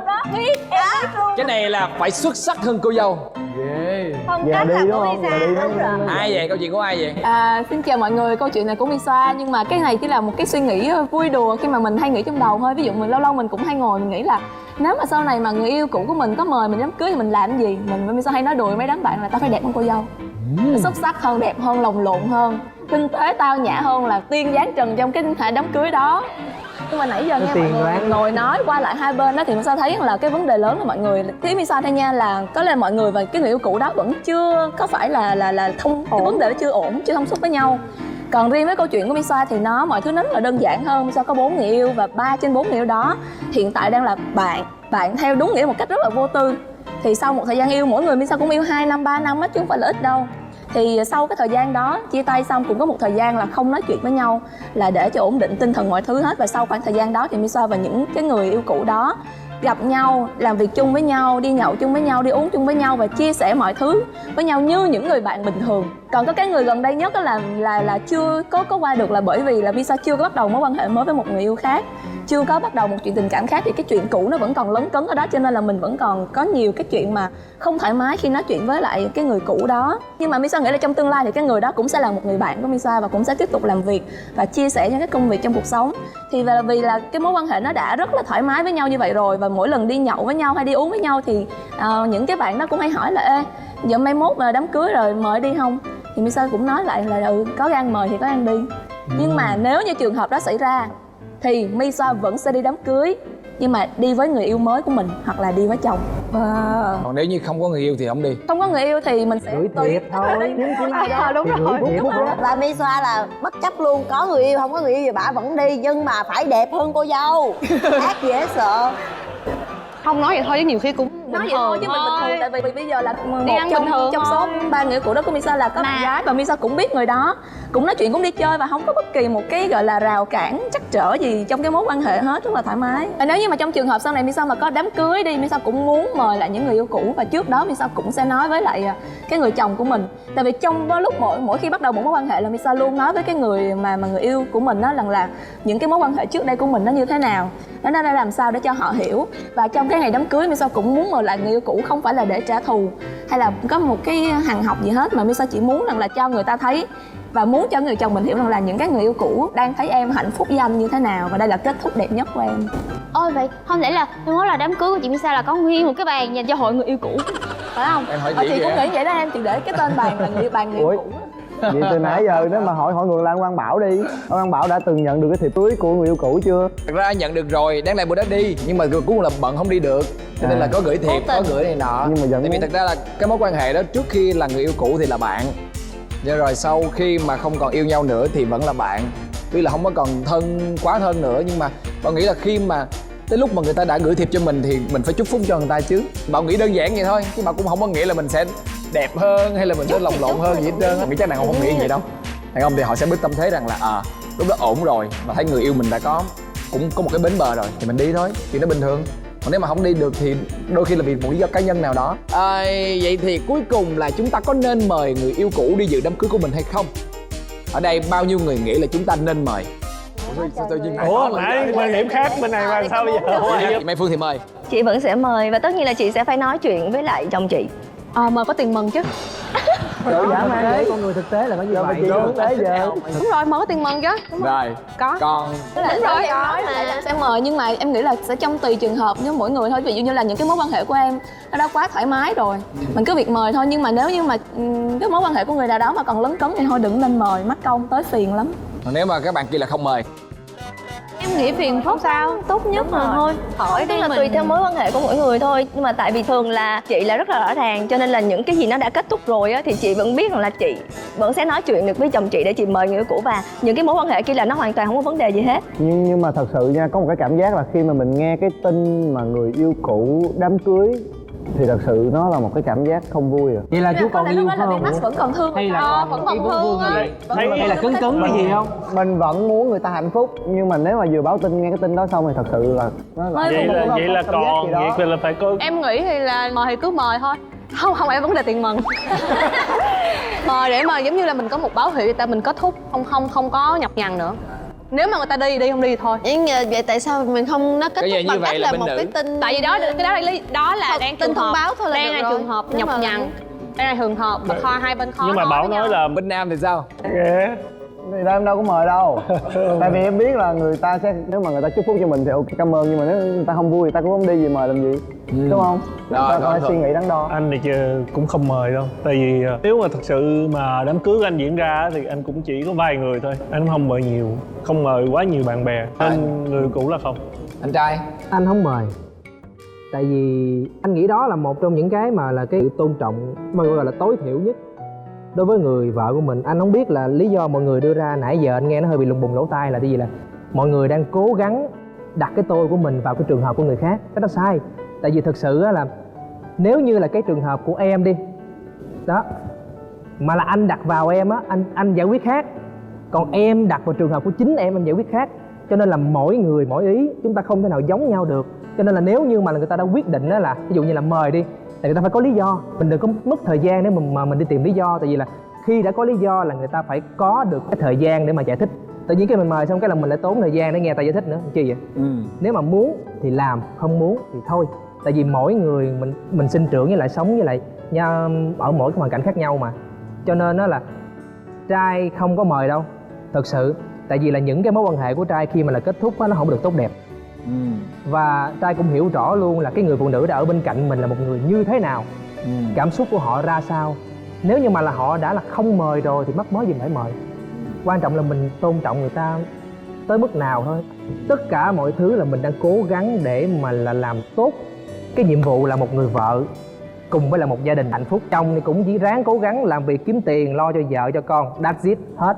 Cái này là phải xuất sắc hơn cô dâu. Ghê. Phong cách là của Lisa. Đúng rồi. Ai vậy? Câu chuyện của ai vậy? Xin chào mọi người, câu chuyện này của Misa. Nhưng mà cái này chỉ là một cái suy nghĩ vui đùa khi mà mình hay nghĩ trong đầu thôi. Ví dụ mình lâu lâu mình cũng hay ngồi mình nghĩ là nếu mà sau này mà người yêu cũ của mình có mời mình đám cưới thì mình làm cái gì? Mình với Misa hay nói đùa với mấy đám bạn là tao phải đẹp hơn cô dâu, xuất sắc hơn, đẹp hơn, lồng lộn hơn, tinh tế tao nhã hơn là tiên dáng trần trong cái đám cưới đó. Nhưng mà nãy giờ nghe mọi người ngồi nói qua lại hai bên đó thì Misa thấy là cái vấn đề lớn là mọi người phía Misa đây nha, là có lẽ mọi người và cái người yêu cũ đó vẫn chưa có phải là thông cái vấn đề đó chưa ổn, chưa thông suốt với nhau. Còn riêng với câu chuyện của Misa thì mọi thứ nó rất là đơn giản hơn. Misa có 4 người yêu và 3 trên 4 người yêu đó hiện tại đang là bạn theo đúng nghĩa một cách rất là vô tư. Thì sau một thời gian yêu, mỗi người Misa cũng yêu 2 năm 3 năm á chứ không phải là ít đâu. Thì sau cái thời gian đó chia tay xong cũng có một thời gian là không nói chuyện với nhau, là để cho ổn định tinh thần mọi thứ hết. Và sau khoảng thời gian đó thì Misa và những cái người yêu cũ đó gặp nhau, làm việc chung với nhau, đi nhậu chung với nhau, đi uống chung với nhau và chia sẻ mọi thứ với nhau như những người bạn bình thường. Còn có cái người gần đây nhất đó là chưa có qua được là bởi vì là Misa chưa có bắt đầu mối quan hệ mới với một người yêu khác, chưa có bắt đầu một chuyện tình cảm khác, thì cái chuyện cũ nó vẫn còn lấn cấn ở đó, cho nên là mình vẫn còn có nhiều cái chuyện mà không thoải mái khi nói chuyện với lại cái người cũ đó. Nhưng mà Misa nghĩ là trong tương lai thì cái người đó cũng sẽ là một người bạn của Misa và cũng sẽ tiếp tục làm việc và chia sẻ những cái công việc trong cuộc sống. Thì vì là cái mối quan hệ nó đã rất là thoải mái với nhau như vậy rồi, và mỗi lần đi nhậu với nhau hay đi uống với nhau thì những cái bạn đó cũng hay hỏi là ê giờ mai mốt đám cưới rồi mời đi không, thì Misa cũng nói lại là có gan mời thì có gan đi. Nhưng mà nếu như trường hợp đó xảy ra thì Misa vẫn sẽ đi đám cưới, nhưng mà đi với người yêu mới của mình hoặc là đi với chồng. Còn nếu như không có người yêu thì không đi. Không có người yêu thì mình sẽ Gửi thiệp thôi. Đúng rồi. Và Misa là bất chấp luôn, có người yêu không có người yêu thì bả vẫn đi, nhưng mà phải đẹp hơn cô dâu. Ác dễ sợ. không nói vậy thôi chứ nhiều khi cũng nói vậy thôi chứ mình bình thường, tại vì bây giờ là đi ăn bình thường trong số ba người cũ đó của Misa là có bạn gái và Misa cũng biết người đó, cũng nói chuyện, cũng đi chơi và không có bất kỳ một cái gọi là rào cản trắc trở gì trong cái mối quan hệ hết, rất là thoải mái. Và nếu như mà trong trường hợp sau này Misa mà có đám cưới đi, Misa cũng muốn mời lại những người yêu cũ, và trước đó Misa cũng sẽ nói với lại cái người chồng của mình, tại vì trong lúc mỗi khi bắt đầu một mối quan hệ là Misa luôn nói với cái người mà người yêu của mình đó là những cái mối quan hệ trước đây của mình nó như thế nào, nó đã làm sao để cho họ hiểu. Và trong cái ngày đám cưới Misa cũng muốn mời lại người yêu cũ, không phải là để trả thù hay là có một cái hằn học gì hết, mà Misa chỉ muốn rằng là cho người ta thấy và muốn cho người chồng mình hiểu rằng là những cái người yêu cũ đang thấy em hạnh phúc với anh như thế nào, và đây là kết thúc đẹp nhất của em. Ôi vậy không lẽ là mai mốt là đám cưới của chị Misa là có nguyên một cái bàn dành cho hội người yêu cũ, phải không? Em hỏi Chị cũng nghĩ vậy đó em, chị để cái tên bàn là bàn người yêu cũ. Vậy từ nãy giờ nếu mà hỏi người Lan Quang Bảo đi, Quang Bảo đã từng nhận được cái thiệp cưới của người yêu cũ chưa? Thật ra nhận được rồi, đáng lẽ bữa đó đi, nhưng mà cuối cùng là bận không đi được, cho nên là có gửi thiệp, có gửi này nọ. Nhưng mà tại vì thật ra là cái mối quan hệ đó trước khi là người yêu cũ thì là bạn, rồi sau khi mà không còn yêu nhau nữa thì vẫn là bạn, tuy là không có còn quá thân nữa, nhưng mà Bảo nghĩ là khi mà tới lúc mà người ta đã gửi thiệp cho mình thì mình phải chúc phúc cho người ta chứ. Bảo nghĩ đơn giản vậy thôi, chứ Bảo cũng không có nghĩa là mình sẽ đẹp hơn hay là mình sẽ lồng lộn hơn gì hết trơn á. Nghĩ chắc đàn ông không nghĩ vậy đâu. Đàn ông thì họ sẽ biết tâm thế rằng là lúc đó ổn rồi, mà thấy người yêu mình đã cũng có một cái bến bờ rồi thì mình đi thôi, chuyện đó bình thường. Còn nếu mà không đi được thì đôi khi là vì một lý do cá nhân nào đó. Vậy thì cuối cùng là chúng ta có nên mời người yêu cũ đi dự đám cưới của mình hay không? Ở đây bao nhiêu người nghĩ là chúng ta nên mời? Ủa nãy quan điểm khác bên này mà sao bây giờ? Mai Phương thì mời. Chị vẫn sẽ mời, và tất nhiên là chị sẽ phải nói chuyện với lại chồng chị. Mời có tiền mừng chứ. Trời dã man đấy. Con người thực tế là có như vậy. Thực tế giờ. Đúng rồi, mời có tiền mừng chứ. Đúng rồi. Có. Con. Đúng rồi, em nói là em sẽ mời, nhưng mà em nghĩ là sẽ trong tùy trường hợp với mỗi người thôi. Ví dụ như là những cái mối quan hệ của em nó đã quá thoải mái rồi, mình cứ việc mời thôi. Nhưng mà nếu như mà cái mối quan hệ của người nào đó mà còn lấn cấn thì thôi đừng nên mời, mất công tới phiền lắm. Còn nếu mà các bạn kia là không mời? Em nghĩ phiền phức sao? Tốt nhất là thôi hỏi đi, là tùy theo mối quan hệ của mỗi người thôi. Nhưng mà tại vì thường là chị là rất là rõ ràng, cho nên là những cái gì nó đã kết thúc rồi á thì chị vẫn biết rằng là chị vẫn sẽ nói chuyện được với chồng chị để chị mời người yêu cũ, và những cái mối quan hệ kia là nó hoàn toàn không có vấn đề gì hết. Nhưng mà thật sự nha, có một cái cảm giác là khi mà mình nghe cái tin mà người yêu cũ đám cưới thì thật sự nó là một cái cảm giác không vui rồi. Vậy là chú còn yêu phải không? Vẫn còn thương hay là vẫn còn thương á. Hay là cứng cái gì không? Mình vẫn muốn người ta hạnh phúc, nhưng mà nếu mà vừa báo tin nghe cái tin đó xong thì thật sự là nó là vậy là còn vậy là phải có. Em nghĩ thì là mời thì cứ mời thôi. Không phải vấn đề tiền mừng. Mời để mà giống như là mình có một báo hiệu, tại mình kết thúc, không có nhập nhằng nữa. Nếu mà người ta đi không đi thì thôi. Nhưng vậy tại sao mình không nó kết Cái thúc gì bằng như vậy cách là là bên một nữ. cái tin? Tại vì đó là đang tin thông báo thôi là đang được là rồi. trường hợp Nếu nhập mà nhằng. Đây là trường hợp mà hai bên khó. Nhưng mà Bảo nói là Bên Nam thì sao? Người ta em đâu có mời đâu. Tại vì em biết là người ta sẽ, nếu mà người ta chúc phúc cho mình thì ok cảm ơn, nhưng mà nếu người ta không vui người ta cũng không đi, gì mời làm gì, đúng không? Người ta phải suy nghĩ đắn đo. anh thì cũng không mời đâu, tại vì nếu mà thật sự mà đám cưới của anh diễn ra thì anh cũng chỉ có vài người thôi, anh cũng không mời nhiều, không mời quá nhiều bạn bè, nên người cũ là không. Anh trai? Anh không mời, tại vì anh nghĩ đó là một trong những cái mà là cái sự tôn trọng mà gọi là tối thiểu nhất đối với người vợ của mình. Anh không biết là lý do mọi người đưa ra nãy giờ anh nghe nó hơi bị lùng bùng lỗ tai là cái gì, là mọi người đang cố gắng đặt cái tôi của mình vào cái trường hợp của người khác. Cái đó sai. Tại vì thực sự là nếu như là cái trường hợp của em đi đó, mà là anh đặt vào em á, anh giải quyết khác, còn em đặt vào trường hợp của chính em giải quyết khác. Cho nên là mỗi người mỗi ý, chúng ta không thể nào giống nhau được. Cho nên là nếu như mà người ta đã quyết định đó là ví dụ như là mời đi, thì người ta phải có lý do. Mình đừng có mất thời gian để mà mình đi tìm lý do. Tại vì là khi đã có lý do là người ta phải có được cái thời gian để mà giải thích. Tự nhiên cái mình mời xong cái là mình lại tốn thời gian để nghe ta giải thích nữa, chi vậy? Nếu mà muốn thì làm, không muốn thì thôi. Tại vì mỗi người mình sinh trưởng với lại sống với lại nhau ở mỗi cái hoàn cảnh khác nhau mà. Cho nên đó là trai không có mời đâu, thật sự. Tại vì là những cái mối quan hệ của trai khi mà là kết thúc đó, nó không được tốt đẹp. Và trai cũng hiểu rõ luôn là cái người phụ nữ đã ở bên cạnh mình là một người như thế nào, cảm xúc của họ ra sao. Nếu như mà là họ đã là không mời rồi thì mắc mớ gì phải mời. Quan trọng là mình tôn trọng người ta tới mức nào thôi. Tất cả mọi thứ là mình đang cố gắng để mà là làm tốt cái nhiệm vụ là một người vợ, cùng với là một gia đình hạnh phúc. Chồng thì cũng chỉ ráng cố gắng làm việc kiếm tiền lo cho vợ cho con, that's it, hết.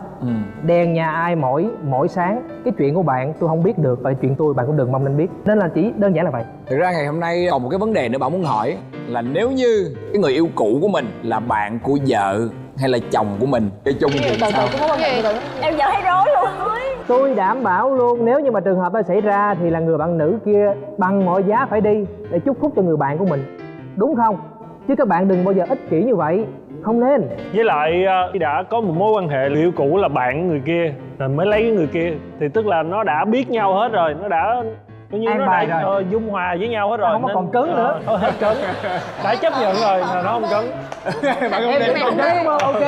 Đèn nhà ai mỗi sáng. Cái chuyện của bạn tôi không biết được, và chuyện tôi bạn cũng đừng mong nên biết. Nên là chỉ đơn giản là vậy. Thực ra ngày hôm nay còn một cái vấn đề nữa Bảo muốn hỏi là nếu như cái người yêu cũ của mình là bạn của vợ hay là chồng của mình chơi chung thì sao? Em giờ thấy rối luôn. Tôi đảm bảo luôn, nếu như mà trường hợp đó xảy ra thì là người bạn nữ kia bằng mọi giá phải đi để chúc phúc cho người bạn của mình, đúng không? Chứ các bạn đừng bao giờ ích kỷ như vậy, không nên. Với lại đã có một mối quan hệ người yêu cũ là bạn người kia rồi mới lấy cái người kia thì tức là nó đã biết nhau hết rồi, nó đã coi như An nó bài đã rồi. dung hòa với nhau hết rồi, Không có còn cứng nữa. Hết cứng, đã chấp nhận rồi là nó không cứng. Bạn không đi. Đúng không? Ok.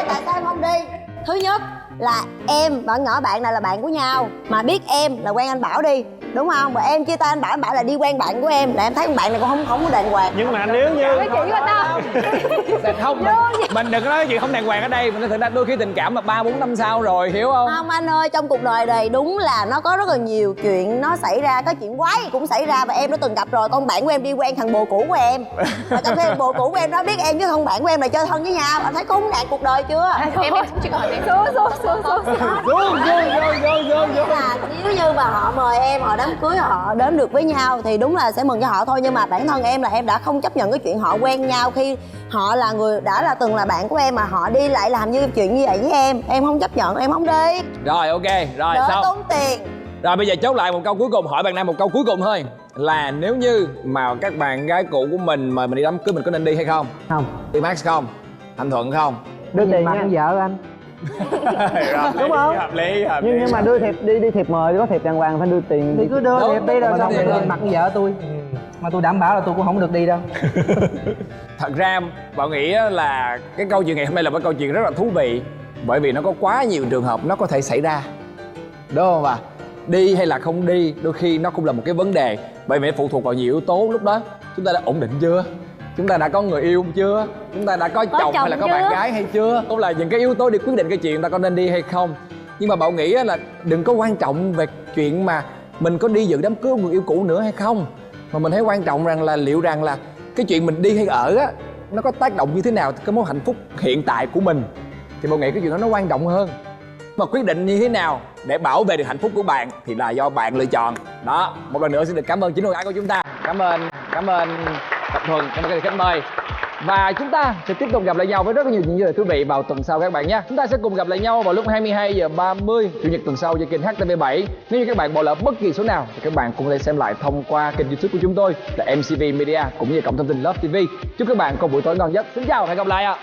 Tại sao em không đi? Thứ nhất là em bạn nhỏ bạn này là bạn của nhau mà biết em là quen anh Bảo đi, đúng không? Và em chia tay anh Bảo là đi quen bạn của em, là em thấy con bạn này cũng không có đàng hoàng. Nhưng mà nếu như Mấy chị của tao Không, mình đừng có nói chuyện không đàng hoàng ở đây. Mình thực ra đôi khi tình cảm mà 3-4 năm sau rồi, hiểu không? Không anh ơi, trong cuộc đời này đúng là nó có rất là nhiều chuyện nó xảy ra, có chuyện quái cũng xảy ra và em đã từng gặp rồi. Con bạn của em đi quen thằng bồ cũ của em, mà trong khi bồ cũ của em nó biết em chứ không bạn của em là chơi thân với nhau. Anh thấy khốn nạn cuộc đời chưa? Em cũng chỉ hỏi em. Là nếu như mà họ mời em, họ đám cưới họ đến được với nhau thì đúng là sẽ mừng cho họ thôi, nhưng mà bản thân em là em đã không chấp nhận cái chuyện họ quen nhau khi họ là người đã là từng là bạn của em mà họ đi lại làm như chuyện như vậy với em không chấp nhận, em không đi. Rồi ok, rồi đỡ xong. tốn tiền. Rồi bây giờ chốt lại một câu cuối cùng, hỏi bạn Nam một câu cuối cùng thôi. Là nếu như mà các bạn gái cũ của mình mời mình đi đám cưới mình có nên đi hay không? Không. Đi Max không? Anh Thuận không? Đưa tiền Mặt nha. vợ anh. Đúng không? Hợp lý. Nhưng mà đưa thiệp đi thiệp mời có thiệp đàng hoàng phải đưa tiền. Thì cứ đưa Đúng. thiệp đi rồi Đúng, xong đúng, rồi đúng. mặt vợ tôi. Mà tôi đảm bảo là tôi cũng không được đi đâu. Thật ra Bảo nghĩ là cái câu chuyện ngày hôm nay là một câu chuyện rất là thú vị. Bởi vì nó có quá nhiều trường hợp nó có thể xảy ra, đúng không ạ? Đi hay là không đi đôi khi nó cũng là một cái vấn đề. Bởi vì phụ thuộc vào nhiều yếu tố. Lúc đó chúng ta đã ổn định chưa? Chúng ta đã có người yêu chưa? Chúng ta đã có chồng hay là có bạn gái hay chưa? Cũng là những cái yếu tố để quyết định cái chuyện ta có nên đi hay không. Nhưng mà Bảo nghĩ là đừng có quan trọng về chuyện mà mình có đi dự đám cưới người yêu cũ nữa hay không, mà mình thấy quan trọng rằng là liệu rằng là cái chuyện mình đi hay ở á nó có tác động như thế nào cái mối hạnh phúc hiện tại của mình. Thì Bảo nghĩ cái chuyện đó nó quan trọng hơn. Mà quyết định như thế nào để bảo vệ được hạnh phúc của bạn thì là do bạn lựa chọn. Đó, một lần nữa xin được cảm ơn chính cô gái của chúng ta. Cảm ơn Ngọc Thuần, cảm ơn các khách mời. Và chúng ta sẽ tiếp tục gặp lại nhau với rất nhiều những điều thú vị vào tuần sau các bạn nhé. Chúng ta sẽ cùng gặp lại nhau vào lúc 22h30 Chủ nhật tuần sau trên kênh HTV7. Nếu như các bạn bỏ lỡ bất kỳ số nào thì các bạn cũng có thể xem lại thông qua kênh YouTube của chúng tôi là MCV Media cũng như cổng thông tin Love TV. Chúc các bạn có buổi tối ngon giấc. Xin chào và hẹn gặp lại ạ.